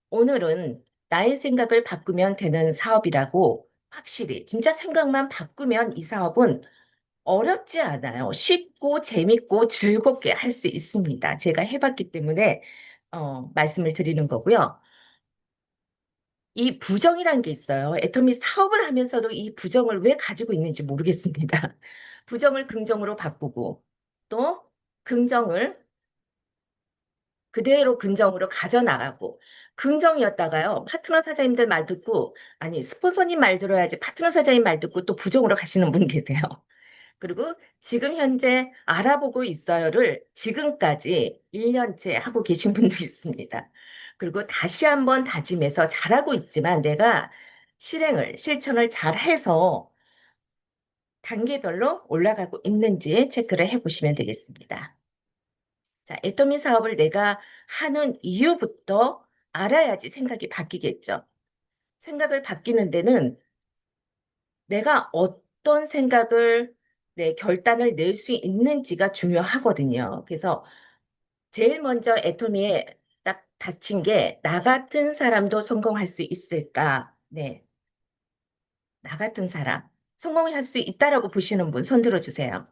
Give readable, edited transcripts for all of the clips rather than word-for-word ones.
오늘은 나의 생각을 바꾸면 되는 사업이라고 확실히 진짜 생각만 바꾸면 이 사업은 어렵지 않아요. 쉽고 재밌고 즐겁게 할 수 있습니다. 제가 해봤기 때문에 말씀을 드리는 거고요. 이 부정이란 게 있어요. 애터미 사업을 하면서도 이 부정을 왜 가지고 있는지 모르겠습니다. 부정을 긍정으로 바꾸고 또 긍정을 그대로 긍정으로 가져나가고 긍정이었다가요. 파트너 사장님들 말 듣고 아니 스폰서님 말 들어야지 파트너 사장님 말 듣고 또 부정으로 가시는 분 계세요. 그리고 지금 현재 알아보고 있어요를 지금까지 1년째 하고 계신 분도 있습니다. 그리고 다시 한번 다짐해서 잘하고 있지만 내가 실천을 잘해서 단계별로 올라가고 있는지 체크를 해보시면 되겠습니다. 자, 애터미 사업을 내가 하는 이유부터 알아야지 생각이 바뀌겠죠. 생각을 바뀌는 데는 내가 어떤 생각을 내 결단을 낼 수 있는지가 중요하거든요. 그래서 제일 먼저 애터미에 딱 닫힌 게 나 같은 사람도 성공할 수 있을까? 네, 나 같은 사람. 성공할 수 있다라고 보시는 분 손 들어주세요.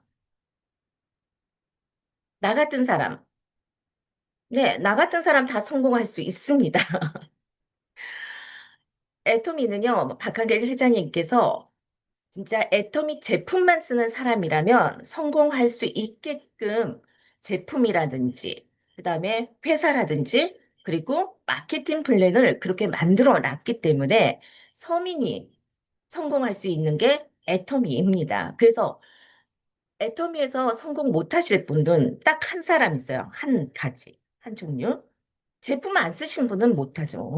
나 같은 사람. 네, 나 같은 사람 다 성공할 수 있습니다. 애토미는요, 박한길 회장님께서 진짜 애토미 제품만 쓰는 사람이라면 성공할 수 있게끔 제품이라든지, 그 다음에 회사라든지, 그리고 마케팅 플랜을 그렇게 만들어 놨기 때문에 서민이 성공할 수 있는 게 애토미입니다. 그래서 애토미에서 성공 못 하실 분은 딱 한 사람 있어요. 한 가지, 한 종류. 제품 안 쓰신 분은 못 하죠.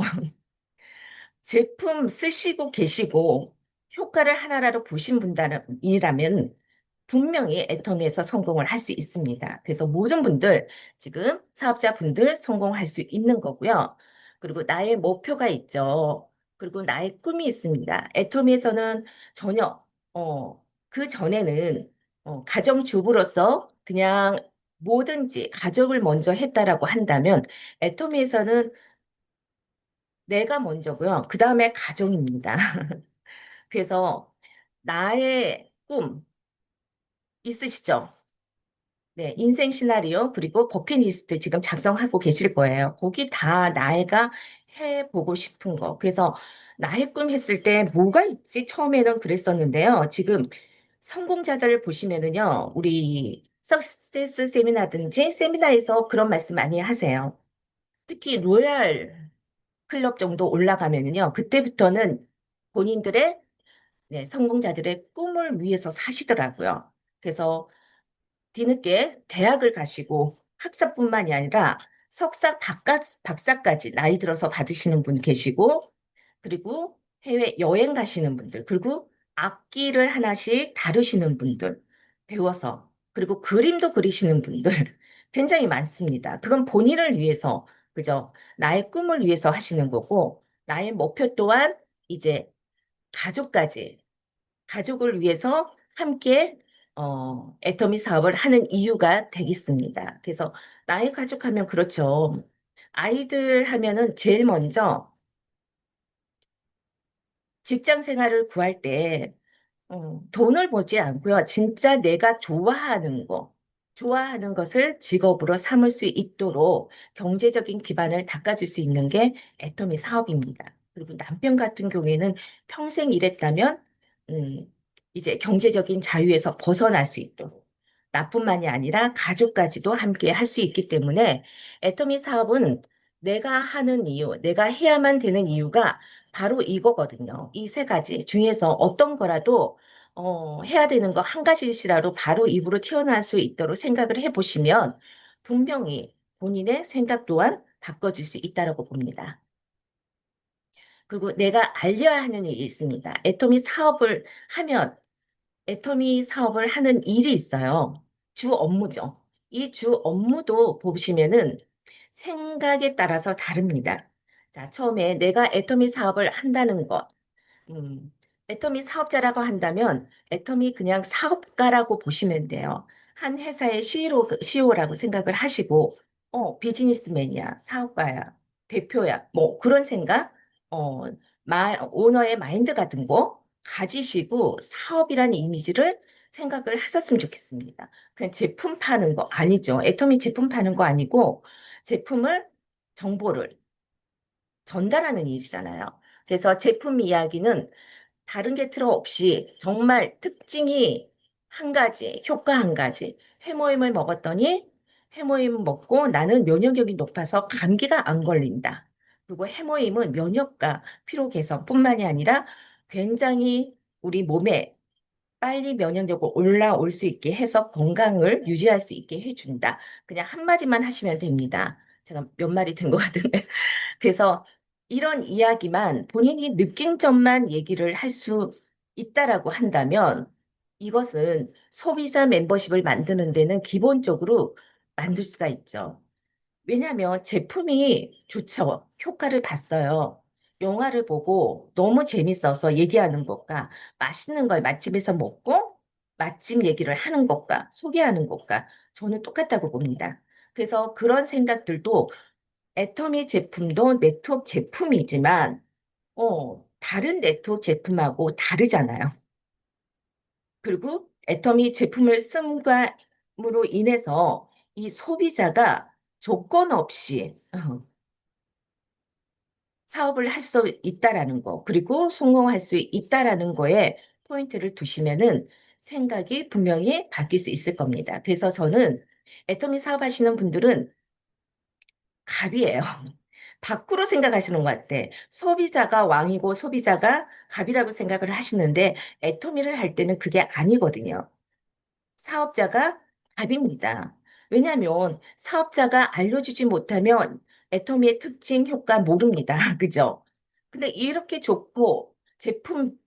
제품 쓰시고 계시고 효과를 하나라도 보신 분이라면 분명히 애터미에서 성공을 할 수 있습니다. 그래서 모든 분들, 지금 사업자분들 성공할 수 있는 거고요. 그리고 나의 목표가 있죠. 그리고 나의 꿈이 있습니다. 애터미에서는 전혀, 그 전에는 가정주부로서 그냥 뭐든지 가족을 먼저 했다라고 한다면 애터미에서는 내가 먼저고요. 그 다음에 가정입니다. 그래서 나의 꿈 있으시죠? 네, 인생 시나리오 그리고 버킷리스트 지금 작성하고 계실 거예요. 거기 다 나이가 해보고 싶은 거. 그래서 나의 꿈 했을 때 뭐가 있지? 처음에는 그랬었는데요. 지금 성공자들을 보시면은요, 우리 석세스 세미나든지 세미나에서 그런 말씀 많이 하세요. 특히 로얄 클럽 정도 올라가면은요, 그때부터는 본인들의 네, 성공자들의 꿈을 위해서 사시더라고요. 그래서 뒤늦게 대학을 가시고 학사뿐만이 아니라 박사까지 나이 들어서 받으시는 분 계시고, 그리고 해외 여행 가시는 분들, 그리고 악기를 하나씩 다루시는 분들 배워서, 그리고 그림도 그리시는 분들 굉장히 많습니다. 그건 본인을 위해서, 그죠? 나의 꿈을 위해서 하시는 거고, 나의 목표 또한 이제 가족까지 가족을 위해서 함께 애터미 사업을 하는 이유가 되겠습니다. 그래서 나의 가족 하면 그렇죠. 아이들 하면은 제일 먼저 직장 생활을 구할 때 돈을 보지 않고요. 진짜 내가 좋아하는 것을 직업으로 삼을 수 있도록 경제적인 기반을 닦아줄 수 있는 게 애터미 사업입니다. 그리고 남편 같은 경우에는 평생 일했다면, 음, 이제 경제적인 자유에서 벗어날 수 있도록 나뿐만이 아니라 가족까지도 함께 할 수 있기 때문에 애터미 사업은 내가 하는 이유, 내가 해야만 되는 이유가 바로 이거거든요. 이 세 가지 중에서 어떤 거라도 해야 되는 거 한 가지씩이라도 바로 입으로 튀어나올 수 있도록 생각을 해보시면 분명히 본인의 생각 또한 바꿔줄 수 있다고 봅니다. 그리고 내가 알려야 하는 일이 있습니다. 애터미 사업을 하는 일이 있어요. 주 업무죠. 이 주 업무도 보시면은 생각에 따라서 다릅니다. 자, 처음에 내가 애터미 사업을 한다는 것. 음, 애터미 사업자라고 한다면 애터미 그냥 사업가라고 보시면 돼요. 한 회사의 CEO라고 생각을 하시고, 비즈니스맨이야, 사업가야. 대표야. 뭐 그런 생각, 어, 오너의 마인드 같은 거 가지시고 사업이라는 이미지를 생각을 하셨으면 좋겠습니다. 그냥 제품 파는 거 아니죠. 애터미 제품 파는 거 아니고 제품을, 정보를 전달하는 일이잖아요. 그래서 제품 이야기는 다른 게 틀어 없이 정말 특징이 한 가지, 효과 한 가지. 해모임을 먹었더니 해모임 먹고 나는 면역력이 높아서 감기가 안 걸린다. 그리고 해모임은 면역과 피로 개선뿐만이 아니라 굉장히 우리 몸에 빨리 면역력이 올라올 수 있게 해서 건강을 유지할 수 있게 해준다. 그냥 한마디만 하시면 됩니다. 제가 몇 마리 된 것 같은데. 그래서 이런 이야기만 본인이 느낀 점만 얘기를 할 수 있다라고 한다면 이것은 소비자 멤버십을 만드는 데는 기본적으로 만들 수가 있죠. 왜냐하면 제품이 좋죠. 효과를 봤어요. 영화를 보고 너무 재밌어서 얘기하는 것과 맛있는 걸 맛집에서 먹고 맛집 얘기를 하는 것과 소개하는 것과 저는 똑같다고 봅니다. 그래서 그런 생각들도 애터미 제품도 네트워크 제품이지만, 다른 네트워크 제품하고 다르잖아요. 그리고 애터미 제품을 쓴감으로 인해서 이 소비자가 조건 없이 사업을 할 수 있다라는 거, 그리고 성공할 수 있다라는 거에 포인트를 두시면은 생각이 분명히 바뀔 수 있을 겁니다. 그래서 저는 애터미 사업하시는 분들은 갑이에요. 밖으로 생각하시는 것 같아. 소비자가 왕이고 소비자가 갑이라고 생각을 하시는데 애토미를 할 때는 그게 아니거든요. 사업자가 갑입니다. 왜냐하면 사업자가 알려주지 못하면 애토미의 특징, 효과 모릅니다. 그죠? 근데 이렇게 좋고 제품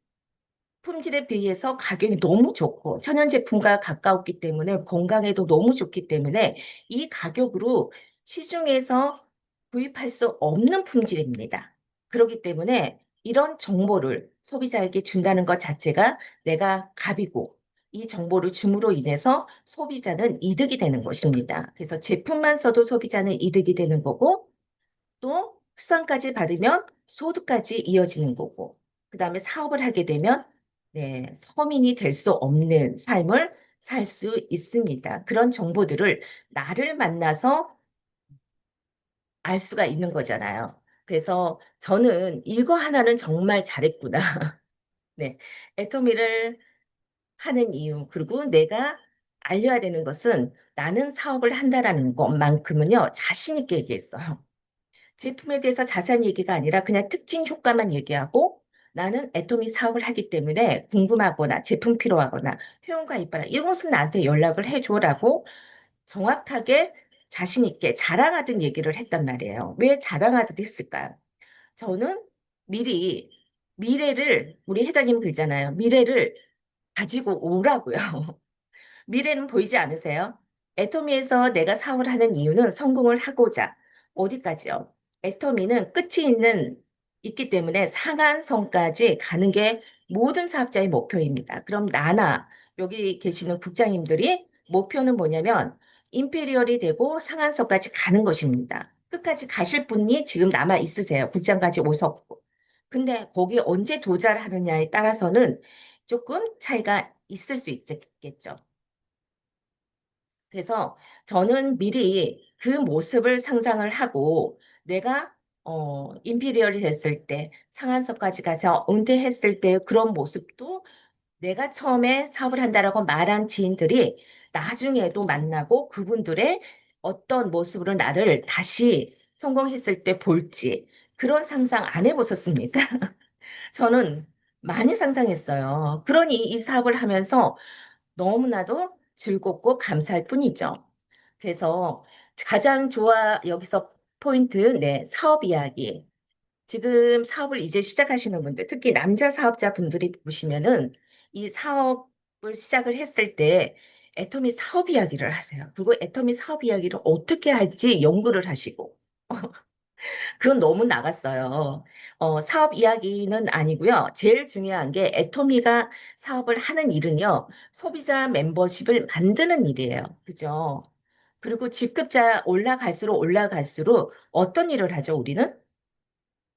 품질에 비해서 가격이 너무 좋고 천연 제품과 가까웠기 때문에 건강에도 너무 좋기 때문에 이 가격으로 시중에서 구입할 수 없는 품질입니다. 그렇기 때문에 이런 정보를 소비자에게 준다는 것 자체가 내가 갑이고 이 정보를 줌으로 인해서 소비자는 이득이 되는 것입니다. 그래서 제품만 써도 소비자는 이득이 되는 거고 또 수당까지 받으면 소득까지 이어지는 거고, 그 다음에 사업을 하게 되면 네, 서민이 될 수 없는 삶을 살 수 있습니다. 그런 정보들을 나를 만나서 알 수가 있는 거잖아요. 그래서 저는 이거 하나는 정말 잘했구나. 네, 애터미를 하는 이유, 그리고 내가 알려야 되는 것은 나는 사업을 한다라는 것만큼은요, 자신 있게 얘기했어요. 제품에 대해서 자세한 얘기가 아니라 그냥 특징 효과만 얘기하고 나는 애토미 사업을 하기 때문에 궁금하거나 제품 필요하거나 회원가 입바라 이것은 나한테 연락을 해줘라고 정확하게 자신 있게 자랑하듯 얘기를 했단 말이에요. 왜 자랑하듯 했을까요? 저는 미리 미래를 우리 회장님 그러잖아요. 미래를 가지고 오라고요. 미래는 보이지 않으세요? 애터미에서 내가 사업을 하는 이유는 성공을 하고자. 어디까지요? 애터미는 끝이 있기 때문에 상한선까지 가는 게 모든 사업자의 목표입니다. 그럼 나나 여기 계시는 국장님들이 목표는 뭐냐면 임페리얼이 되고 상한선까지 가는 것입니다. 끝까지 가실 분이 지금 남아 있으세요. 국장까지 오셨고. 근데 거기 언제 도달을 하느냐에 따라서는 조금 차이가 있을 수 있겠죠. 그래서 저는 미리 그 모습을 상상을 하고 내가 임피리얼이 됐을 때 상한선까지 가서 은퇴했을 때 그런 모습도 내가 처음에 사업을 한다라고 말한 지인들이 나중에도 만나고 그분들의 어떤 모습으로 나를 다시 성공했을 때 볼지 그런 상상 안 해보셨습니까? 저는 많이 상상했어요. 그러니 이 사업을 하면서 너무나도 즐겁고 감사할 뿐이죠. 그래서 가장 여기서 포인트, 네, 사업 이야기. 지금 사업을 이제 시작하시는 분들, 특히 남자 사업자분들이 보시면은 이 사업을 시작을 했을 때 애터미 사업 이야기를 하세요. 그리고 애터미 사업 이야기를 어떻게 할지 연구를 하시고. 그건 너무 나갔어요. 사업 이야기는 아니고요. 제일 중요한 게 애토미가 사업을 하는 일은요. 소비자 멤버십을 만드는 일이에요. 그죠? 그리고 직급자 올라갈수록 어떤 일을 하죠, 우리는?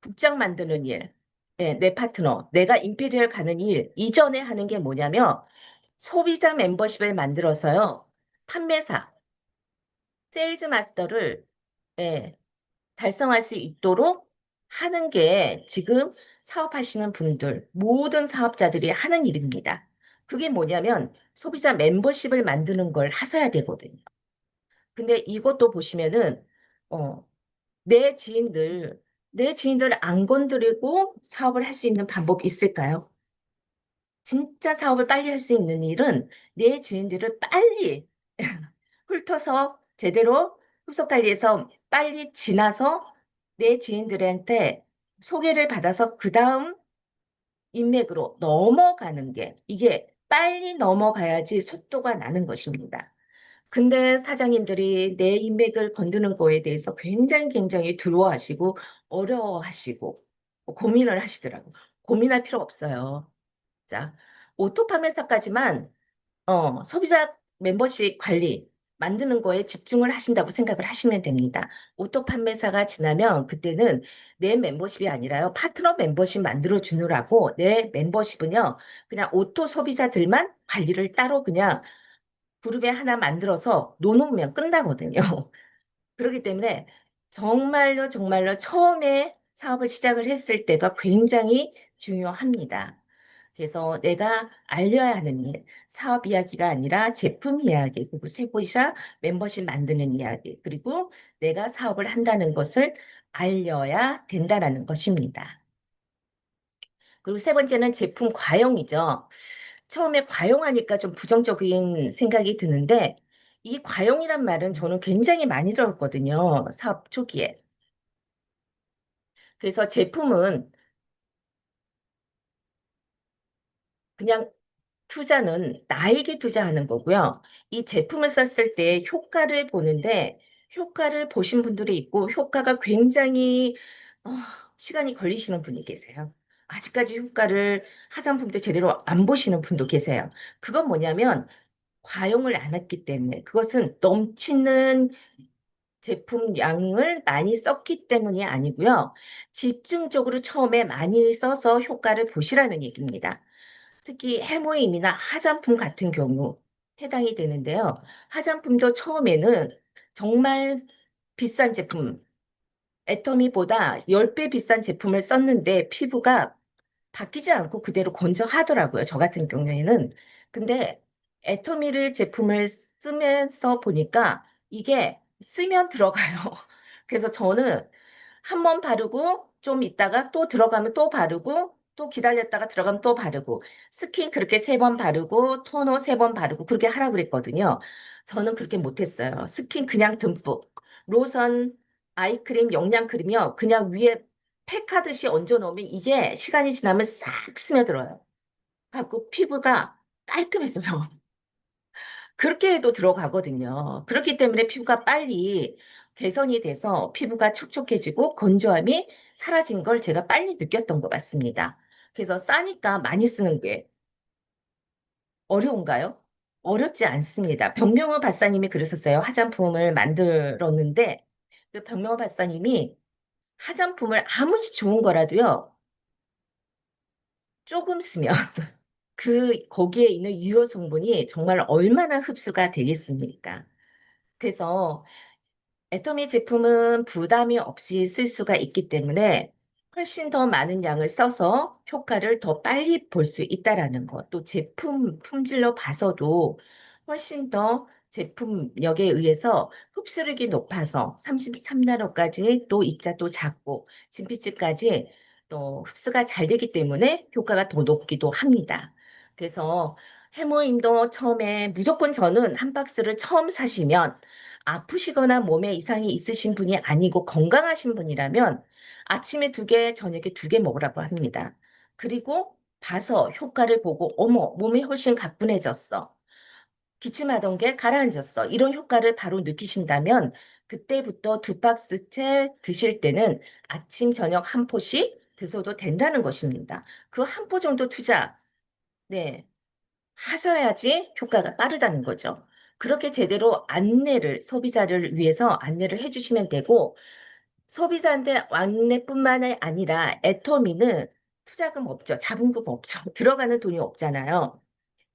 국장 만드는 일. 네, 내 파트너, 내가 임페리얼 가는 일, 이전에 하는 게 뭐냐면 소비자 멤버십을 만들어서요. 판매사, 세일즈 마스터를 예, 달성할 수 있도록 하는 게 지금 사업하시는 분들, 모든 사업자들이 하는 일입니다. 그게 뭐냐면 소비자 멤버십을 만드는 걸 하셔야 되거든요. 근데 이것도 보시면은 어, 내 지인들, 내 지인들 안 건드리고 사업을 할 수 있는 방법이 있을까요? 진짜 사업을 빨리 할 수 있는 일은 내 지인들을 빨리 훑어서 제대로 후속 관리해서 빨리 지나서 내 지인들한테 소개를 받아서 그 다음 인맥으로 넘어가는 게 이게 빨리 넘어가야지 속도가 나는 것입니다. 근데 사장님들이 내 인맥을 건드는 거에 대해서 굉장히 두려워하시고 어려워하시고 고민을 하시더라고요. 고민할 필요 없어요. 자, 오토 판매사까지만 소비자 멤버십 관리 만드는 거에 집중을 하신다고 생각을 하시면 됩니다. 오토 판매사가 지나면 그때는 내 멤버십이 아니라요. 파트너 멤버십 만들어 주느라고 내 멤버십은요. 그냥 오토 소비자들만 관리를 따로 그냥 그룹에 하나 만들어서 놓으면 끝나거든요. 그렇기 때문에 정말로 처음에 사업을 시작을 했을 때가 굉장히 중요합니다. 그래서 내가 알려야 하는 일, 사업 이야기가 아니라 제품 이야기, 그리고 세보이사 멤버십 만드는 이야기, 그리고 내가 사업을 한다는 것을 알려야 된다는 것입니다. 그리고 세 번째는 제품 과용이죠. 처음에 과용하니까 좀 부정적인 생각이 드는데, 이 과용이란 말은 저는 굉장히 많이 들었거든요. 사업 초기에. 그래서 제품은 그냥 투자는 나에게 투자하는 거고요. 이 제품을 썼을 때 효과를 보는데 효과를 보신 분들이 있고 효과가 굉장히 어, 시간이 걸리시는 분이 계세요. 아직까지 효과를 화장품도 제대로 안 보시는 분도 계세요. 그건 뭐냐면 과용을 안 했기 때문에 그것은 넘치는 제품 양을 많이 썼기 때문이 아니고요. 집중적으로 처음에 많이 써서 효과를 보시라는 얘기입니다. 특히 해모임이나 화장품 같은 경우 해당이 되는데요. 화장품도 처음에는 정말 비싼 제품, 애터미보다 10배 비싼 제품을 썼는데 피부가 바뀌지 않고 그대로 건조하더라고요. 저 같은 경우에는. 근데 애터미를 제품을 쓰면서 보니까 이게 쓰면 들어가요. 그래서 저는 한 번 바르고 좀 있다가 또 들어가면 또 바르고 또 기다렸다가 들어가면 또 바르고 스킨 그렇게 3번 바르고 토너 3번 바르고 그렇게 하라고 그랬거든요. 저는 그렇게 못했어요. 스킨 그냥 듬뿍 로션 아이크림 영양크림이요. 그냥 위에 팩하듯이 얹어 놓으면 이게 시간이 지나면 싹 스며들어요. 갖고 피부가 깔끔해져요. 그렇게 해도 들어가거든요. 그렇기 때문에 피부가 빨리 개선이 돼서 피부가 촉촉해지고 건조함이 사라진 걸 제가 빨리 느꼈던 것 같습니다. 그래서 싸니까 많이 쓰는 게 어려운가요? 어렵지 않습니다. 변명호 박사님이 그러셨어요. 화장품을 만들었는데 그 변명호 박사님이 화장품을 아무리 좋은 거라도요. 조금 쓰면 그 거기에 있는 유효 성분이 정말 얼마나 흡수가 되겠습니까? 그래서 애터미 제품은 부담이 없이 쓸 수가 있기 때문에 훨씬 더 많은 양을 써서 효과를 더 빨리 볼 수 있다라는 것. 또 제품 품질로 봐서도 훨씬 더 제품력에 의해서 흡수력이 높아서 33나노까지 또 입자도 작고 진피층까지 또 흡수가 잘 되기 때문에 효과가 더 높기도 합니다. 그래서 해모임도 처음에 무조건 저는 한 박스를 처음 사시면 아프시거나 몸에 이상이 있으신 분이 아니고 건강하신 분이라면 아침에 2개, 저녁에 2개 먹으라고 합니다. 그리고 봐서 효과를 보고 어머, 몸이 훨씬 가뿐해졌어. 기침하던 게 가라앉았어. 이런 효과를 바로 느끼신다면 그때부터 2박스째 드실 때는 아침, 저녁 한 포씩 드셔도 된다는 것입니다. 그 한 포 정도 투자, 네, 하셔야지 효과가 빠르다는 거죠. 그렇게 제대로 안내를, 소비자를 위해서 안내를 해주시면 되고, 소비자한테 안내뿐만 아니라 애터미는 투자금 없죠. 자본금 없죠. 들어가는 돈이 없잖아요.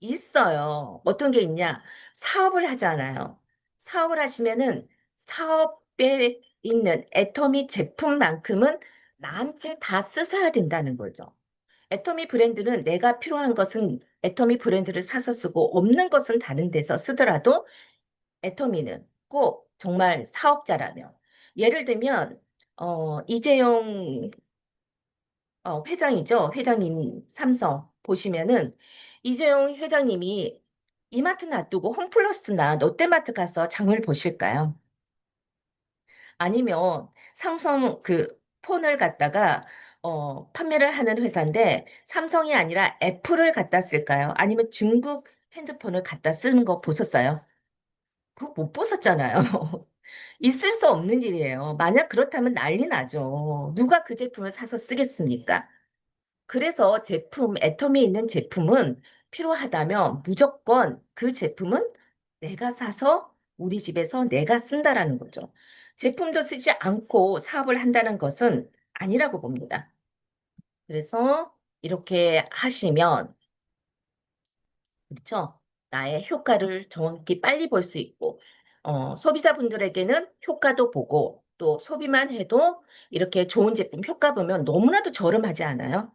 있어요. 어떤 게 있냐? 사업을 하잖아요. 사업을 하시면은 사업에 있는 애터미 제품만큼은 나한테 다 쓰셔야 된다는 거죠. 애터미 브랜드는 내가 필요한 것은 애터미 브랜드를 사서 쓰고 없는 것은 다른 데서 쓰더라도 애터미는 꼭 정말 사업자라면 예를 들면 이재용 회장이죠. 회장님 삼성 보시면은 이재용 회장님이 이마트 놔두고 홈플러스나 롯데마트 가서 장을 보실까요? 아니면 삼성 그 폰을 갖다가 판매를 하는 회사인데 삼성이 아니라 애플을 갖다 쓸까요? 아니면 중국 핸드폰을 갖다 쓰는 거 보셨어요? 그거 못 보셨잖아요. 있을 수 없는 일이에요. 만약 그렇다면 난리 나죠. 누가 그 제품을 사서 쓰겠습니까? 그래서 애텀이 있는 제품은 필요하다면 무조건 그 제품은 내가 사서 우리 집에서 내가 쓴다라는 거죠. 제품도 쓰지 않고 사업을 한다는 것은 아니라고 봅니다. 그래서 이렇게 하시면, 그렇죠? 나의 효과를 정확히 빨리 볼 수 있고, 소비자분들에게는 효과도 보고, 또 소비만 해도 이렇게 좋은 제품 효과 보면 너무나도 저렴하지 않아요?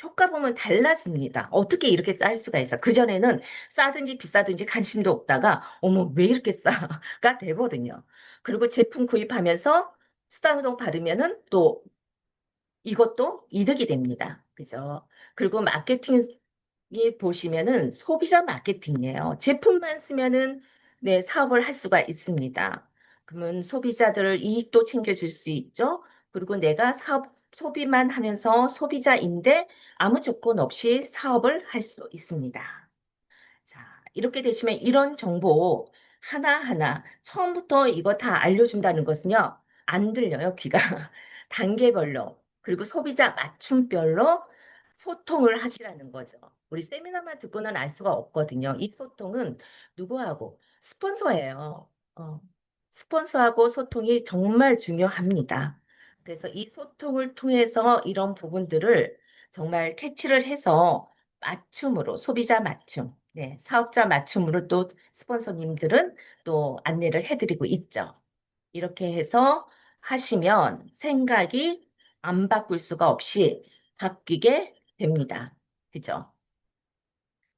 효과 보면 달라집니다. 어떻게 이렇게 쌀 수가 있어? 그전에는 싸든지 비싸든지 관심도 없다가, 어머, 왜 이렇게 싸가 되거든요. 그리고 제품 구입하면서 수당도 바르면은 또 이것도 이득이 됩니다. 그죠? 그리고 마케팅이 보시면은 소비자 마케팅이에요. 제품만 쓰면은 네, 사업을 할 수가 있습니다. 그러면 소비자들을 이익도 챙겨줄 수 있죠. 그리고 내가 소비만 하면서 소비자인데 아무 조건 없이 사업을 할 수 있습니다. 자, 이렇게 되시면 이런 정보 하나하나 처음부터 이거 다 알려준다는 것은요, 안 들려요, 귀가. 단계별로, 그리고 소비자 맞춤별로 소통을 하시라는 거죠. 우리 세미나만 듣고는 알 수가 없거든요. 이 소통은 누구하고? 스폰서예요. 스폰서하고 소통이 정말 중요합니다. 그래서 이 소통을 통해서 이런 부분들을 정말 캐치를 해서 맞춤으로, 소비자 맞춤, 네, 사업자 맞춤으로 또 스폰서님들은 또 안내를 해드리고 있죠. 이렇게 해서 하시면 생각이 안 바꿀 수가 없이 바뀌게 됩니다. 그죠?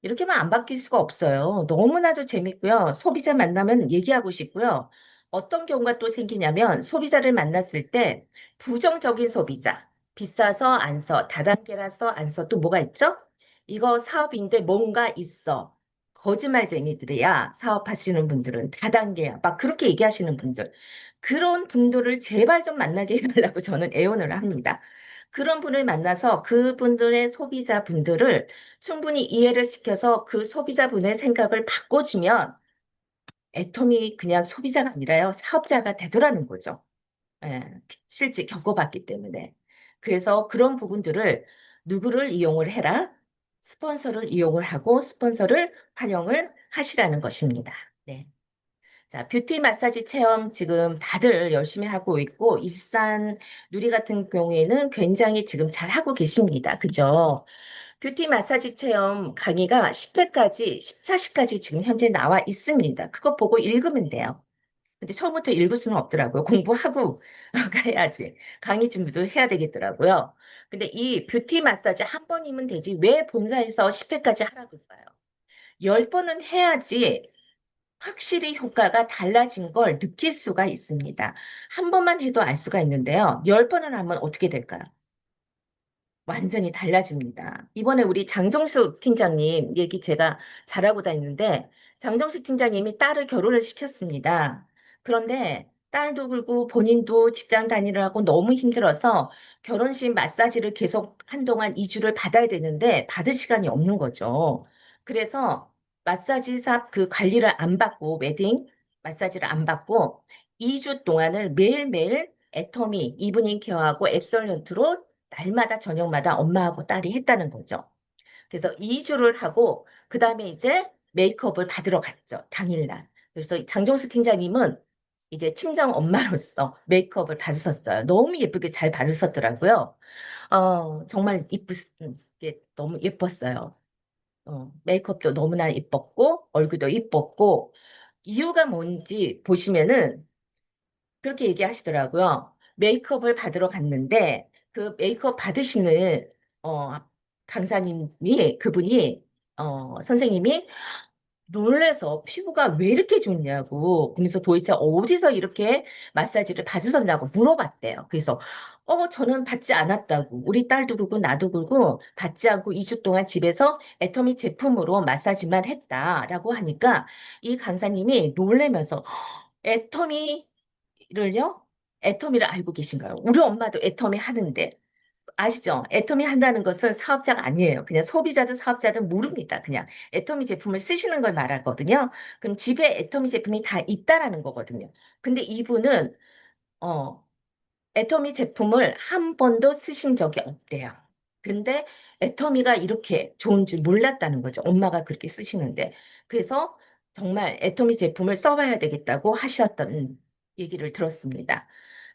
이렇게만 안 바뀔 수가 없어요. 너무나도 재밌고요. 소비자 만나면 얘기하고 싶고요. 어떤 경우가 또 생기냐면 소비자를 만났을 때 부정적인 소비자, 비싸서 안 써, 다단계라서 안 써, 또 뭐가 있죠? 이거 사업인데 뭔가 있어. 거짓말쟁이들이야. 사업하시는 분들은 다단계야. 막 그렇게 얘기하시는 분들. 그런 분들을 제발 좀 만나게 해달라고 저는 애원을 합니다. 그런 분을 만나서 그분들의 소비자분들을 충분히 이해를 시켜서 그 소비자분의 생각을 바꿔주면 애텀이 그냥 소비자가 아니라요, 사업자가 되더라는 거죠. 예, 실제 겪어봤기 때문에. 그래서 그런 부분들을 누구를 이용을 해라? 스폰서를 이용을 하고 스폰서를 활용을 하시라는 것입니다. 네. 자, 뷰티 마사지 체험 지금 다들 열심히 하고 있고, 일산 누리 같은 경우에는 굉장히 지금 잘 하고 계십니다. 그죠? 뷰티 마사지 체험 강의가 10회까지, 14시까지 지금 현재 나와 있습니다. 그거 보고 읽으면 돼요. 근데 처음부터 읽을 수는 없더라고요. 공부하고 가야지. 강의 준비도 해야 되겠더라고요. 근데 이 뷰티 마사지 한 번이면 되지. 왜 본사에서 10회까지 하라고 했어요? 10번은 해야지 확실히 효과가 달라진 걸 느낄 수가 있습니다. 한 번만 해도 알 수가 있는데요. 10번을 하면 어떻게 될까요? 완전히 달라집니다. 이번에 우리 장정숙 팀장님 얘기 제가 잘하고 다니는데 장정숙 팀장님이 딸을 결혼을 시켰습니다. 그런데 딸도 그렇고 본인도 직장 다니느라고 너무 힘들어서 결혼식 마사지를 계속 한동안 2주를 받아야 되는데 받을 시간이 없는 거죠. 그래서 마사지사 그 관리를 안 받고 웨딩 마사지를 안 받고 2주 동안을 매일매일 애터미 이브닝 케어하고 앱솔런트로 날마다 저녁마다 엄마하고 딸이 했다는 거죠. 그래서 2주를 하고 그 다음에 이제 메이크업을 받으러 갔죠. 당일날. 그래서 장정수 팀장님은 이제 친정 엄마로서 메이크업을 받으셨어요. 너무 예쁘게 잘 받으셨더라고요. 정말 이게 너무 예뻤어요. 메이크업도 너무나 예뻤고, 얼굴도 예뻤고, 이유가 뭔지 보시면은 그렇게 얘기하시더라고요. 메이크업을 받으러 갔는데, 그 메이크업 받으시는, 어, 강사님이, 그분이, 선생님이 놀래서 피부가 왜 이렇게 좋냐고. 그래서 도대체 어디서 이렇게 마사지를 받으셨냐고 물어봤대요. 그래서, 저는 받지 않았다고. 우리 딸도 그러고 나도 그러고 받지 않고 2주 동안 집에서 애터미 제품으로 마사지만 했다라고 하니까 이 강사님이 놀래면서 애터미를요? 애터미를 알고 계신가요? 우리 엄마도 애터미 하는데. 아시죠? 애터미 한다는 것은 사업자가 아니에요. 그냥 소비자든 사업자든 모릅니다. 그냥 애터미 제품을 쓰시는 걸 말하거든요. 그럼 집에 애터미 제품이 다 있다라는 거거든요. 근데 이분은 어, 애터미 제품을 한 번도 쓰신 적이 없대요. 근데 애터미가 이렇게 좋은 줄 몰랐다는 거죠. 엄마가 그렇게 쓰시는데. 그래서 정말 애터미 제품을 써봐야 되겠다고 하셨던 얘기를 들었습니다.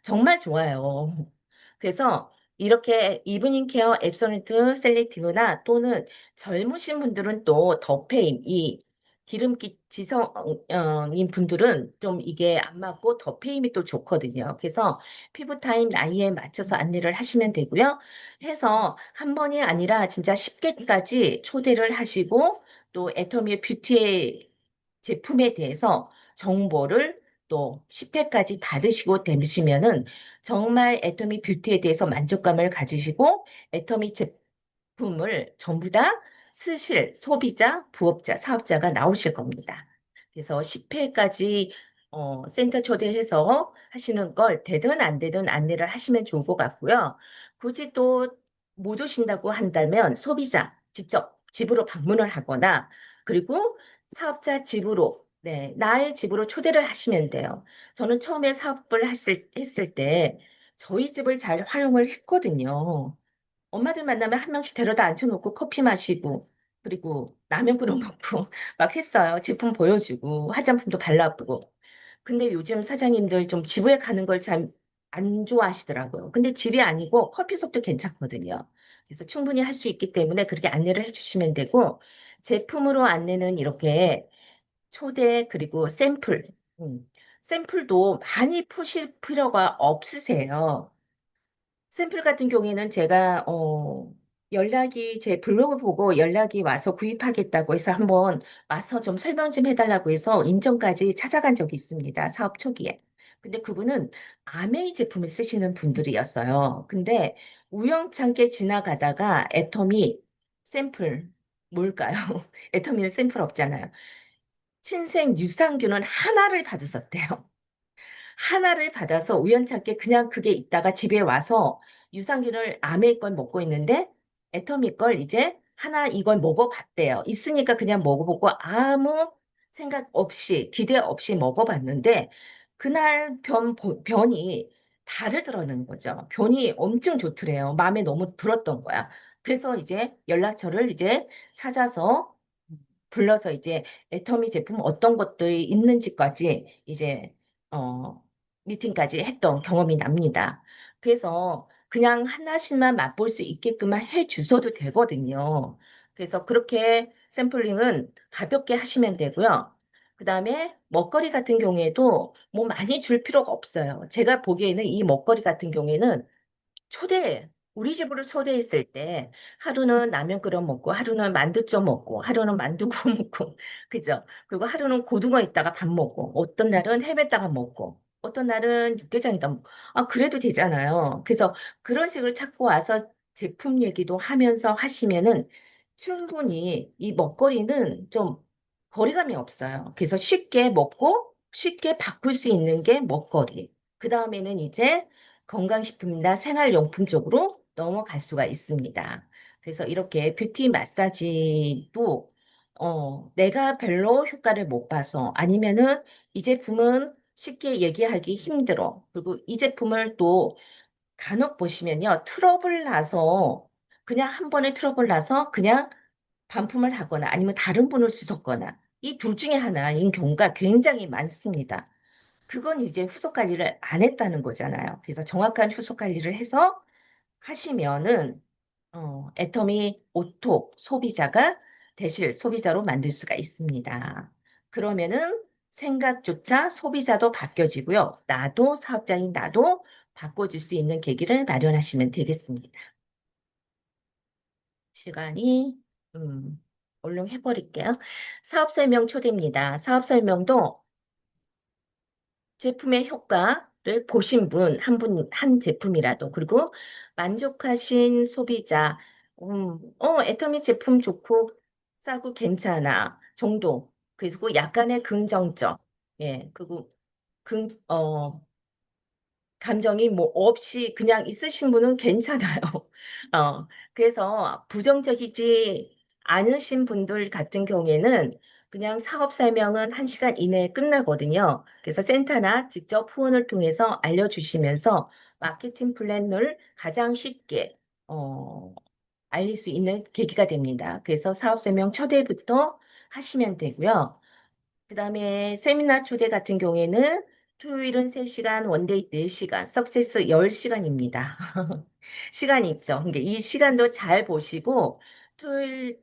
정말 좋아요. 그래서 이렇게 이브닝 케어 앱소루트 셀렉티브나 또는 젊으신 분들은 또 더페임, 이 기름기 지성인 분들은 좀 이게 안 맞고 더페임이 또 좋거든요. 그래서 피부 타입 나이에 맞춰서 안내를 하시면 되고요. 해서 한 번이 아니라 진짜 10개까지 초대를 하시고 또 애터미 뷰티 제품에 대해서 정보를 또 10회까지 받으시고 되시면은 정말 애터미 뷰티에 대해서 만족감을 가지시고 애터미 제품을 전부 다 쓰실 소비자, 부업자, 사업자가 나오실 겁니다. 그래서 10회까지 센터 초대해서 하시는 걸 되든 안 되든 안내를 하시면 좋을 것 같고요. 굳이 또 못 오신다고 한다면 소비자 직접 집으로 방문을 하거나 그리고 사업자 집으로 네, 나의 집으로 초대를 하시면 돼요. 저는 처음에 사업을 했을 때 저희 집을 잘 활용을 했거든요. 엄마들 만나면 한 명씩 데려다 앉혀놓고 커피 마시고, 그리고 라면 끓여 먹고 막 했어요. 제품 보여주고, 화장품도 발라보고. 근데 요즘 사장님들 좀 지부에 가는 걸 잘 안 좋아하시더라고요. 근데 집이 아니고 커피숍도 괜찮거든요. 그래서 충분히 할 수 있기 때문에 그렇게 안내를 해주시면 되고, 제품으로 안내는 이렇게 초대, 그리고 샘플. 샘플도 많이 푸실 필요가 없으세요. 샘플 같은 경우에는 제가 연락이 제 블로그 보고 연락이 와서 구입하겠다고 해서 한번 와서 좀 설명 좀 해달라고 해서 인정까지 찾아간 적이 있습니다. 사업 초기에. 근데 그분은 아메이 제품을 쓰시는 분들이었어요. 근데 우연찮게 지나가다가 애터미 샘플 뭘까요? 애터미는 샘플 없잖아요. 신생 유산균은 하나를 받으셨대요. 하나를 받아서 우연찮게 그냥 그게 있다가 집에 와서 유산균을 아메이 걸 먹고 있는데 애터미 걸 이제 하나 이걸 먹어봤대요. 있으니까 그냥 먹어보고 아무 생각 없이 기대 없이 먹어봤는데 그날 변이 다르더라는 거죠. 변이 엄청 좋더래요. 마음에 너무 들었던 거야. 그래서 이제 연락처를 이제 찾아서 불러서 이제 애터미 제품 어떤 것들이 있는지까지 이제 어 미팅까지 했던 경험이 납니다. 그래서 그냥 하나씩만 맛볼 수 있게끔만 해 주셔도 되거든요. 그래서 그렇게 샘플링은 가볍게 하시면 되고요. 그다음에 먹거리 같은 경우에도 뭐 많이 줄 필요가 없어요. 제가 보기에는 이 먹거리 같은 경우에는 우리 집으로 초대했을 때 하루는 라면 끓여 먹고, 하루는 만두쪄 먹고, 하루는 만두 구워 먹고, 그죠? 그리고 하루는 고등어 있다가 밥 먹고, 어떤 날은 해봤다가 먹고, 어떤 날은 육개장이다 먹고, 그래도 되잖아요. 그래서 그런 식으로 찾고 와서 제품 얘기도 하면서 하시면은 충분히 이 먹거리는 좀 거리감이 없어요. 그래서 쉽게 먹고 쉽게 바꿀 수 있는 게 먹거리. 그 다음에는 이제 건강식품이나 생활용품 쪽으로 넘어갈 수가 있습니다. 그래서 이렇게 뷰티 마사지도 내가 별로 효과를 못 봐서 아니면은 이 제품은 쉽게 얘기하기 힘들어. 그리고 이 제품을 또 간혹 보시면요. 트러블 나서 그냥 한 번에 트러블 나서 그냥 반품을 하거나 아니면 다른 분을 주셨거나 이 둘 중에 하나인 경우가 굉장히 많습니다. 그건 이제 후속 관리를 안 했다는 거잖아요. 그래서 정확한 후속 관리를 해서 하시면은 애터미 오토 소비자가 대실 소비자로 만들 수가 있습니다. 그러면은 생각조차 소비자도 바뀌어지고요. 나도 사업자인 나도 바꿔줄 수 있는 계기를 마련하시면 되겠습니다. 시간이 얼른 해버릴게요. 사업 설명 초대입니다. 사업 설명도 제품의 효과를 보신 분, 한 제품이라도, 그리고 만족하신 소비자, 애터미 제품 좋고 싸고 괜찮아 정도. 그리고 약간의 긍정적, 예, 그리고 감정이 뭐 없이 그냥 있으신 분은 괜찮아요. 그래서 부정적이지 않으신 분들 같은 경우에는 그냥 사업 설명은 1시간 이내에 끝나거든요. 그래서 센터나 직접 후원을 통해서 알려주시면서 마케팅 플랜을 가장 쉽게 알릴 수 있는 계기가 됩니다. 그래서 사업 설명 초대부터 하시면 되고요. 그다음에 세미나 초대 같은 경우에는 토요일은 3시간, 원데이 4시간, 석세스 10시간입니다. 시간이 있죠. 그러니까 이 시간도 잘 보시고 토요일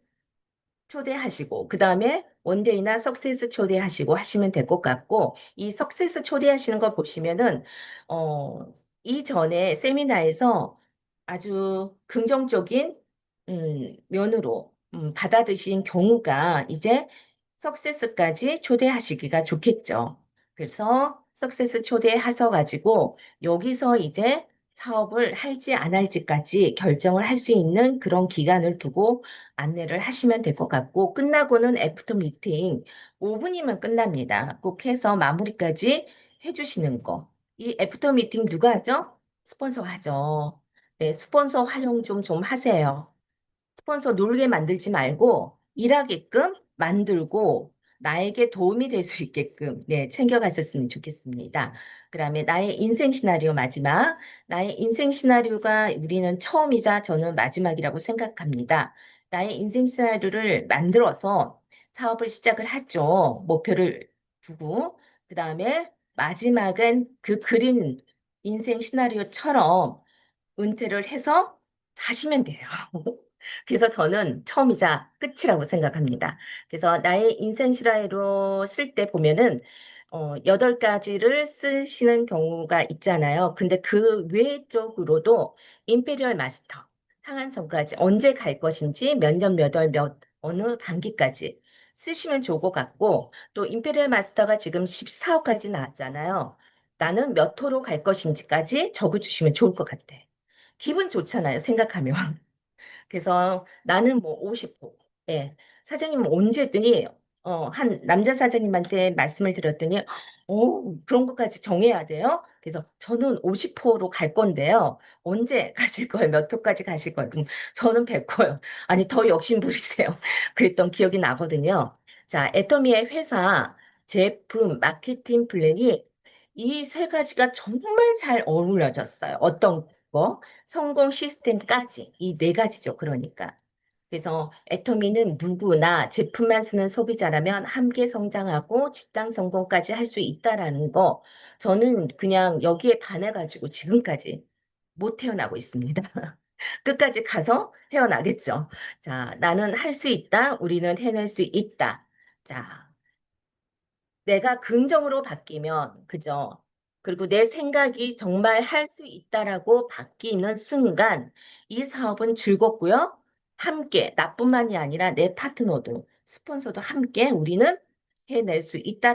초대하시고 그다음에 원데이나 석세스 초대하시고 하시면 될 것 같고 이 석세스 초대하시는 거 보시면은 어 이전에 세미나에서 아주 긍정적인 면으로 받아들이신 경우가 이제 석세스까지 초대하시기가 좋겠죠. 그래서 석세스 초대하셔 가지고 여기서 이제 사업을 할지 안 할지까지 결정을 할 수 있는 그런 기간을 두고 안내를 하시면 될 것 같고, 끝나고는 애프터 미팅 5분이면 끝납니다. 꼭 해서 마무리까지 해주시는 거. 이 애프터 미팅 누가 하죠? 스폰서 하죠. 네, 스폰서 활용 좀 하세요. 스폰서 놀게 만들지 말고 일하게끔 만들고 나에게 도움이 될 수 있게끔 네, 챙겨갔었으면 좋겠습니다. 그다음에 나의 인생 시나리오 마지막. 나의 인생 시나리오가 우리는 처음이자 저는 마지막이라고 생각합니다. 나의 인생 시나리오를 만들어서 사업을 시작을 하죠. 목표를 두고. 그다음에 마지막은 그 그린 인생 시나리오처럼 은퇴를 해서 사시면 돼요. 그래서 저는 처음이자 끝이라고 생각합니다. 그래서 나의 인생 실화로 쓸 때 보면은 8가지를 쓰시는 경우가 있잖아요. 근데 그 외적으로도 임페리얼 마스터, 상한선까지 언제 갈 것인지 몇 년, 몇 월, 어느 단기까지 쓰시면 좋을 것 같고 또 임페리얼 마스터가 지금 14호까지 나왔잖아요. 나는 몇 호로 갈 것인지까지 적어주시면 좋을 것 같아요. 기분 좋잖아요, 생각하면. 그래서 나는 뭐 50호. 예. 사장님 언제 했더니, 한 남자 사장님한테 말씀을 드렸더니, 그런 것까지 정해야 돼요? 그래서 저는 50호로 갈 건데요. 언제 가실 거예요? 몇 호까지 가실 거예요? 그럼 저는 100호요. 아니, 더 욕심 부리세요. 그랬던 기억이 나거든요. 자, 애터미의 회사, 제품, 마케팅 플랜이 이 3가지가 정말 잘 어우러졌어요. 어떤 거? 성공 시스템까지 이 4가지죠. 그러니까. 그래서 애터미는 누구나 제품만 쓰는 소비자라면 함께 성장하고 직장 성공까지 할 수 있다라는 거 저는 그냥 여기에 반해가지고 지금까지 못 태어나고 있습니다. 끝까지 가서 헤어나겠죠. 자, 나는 할 수 있다. 우리는 해낼 수 있다. 자, 내가 긍정으로 바뀌면, 그죠? 그리고 내 생각이 정말 할 수 있다라고 바뀌는 순간, 이 사업은 즐겁고요. 함께, 나뿐만이 아니라 내 파트너도, 스폰서도 함께 우리는 해낼 수 있다.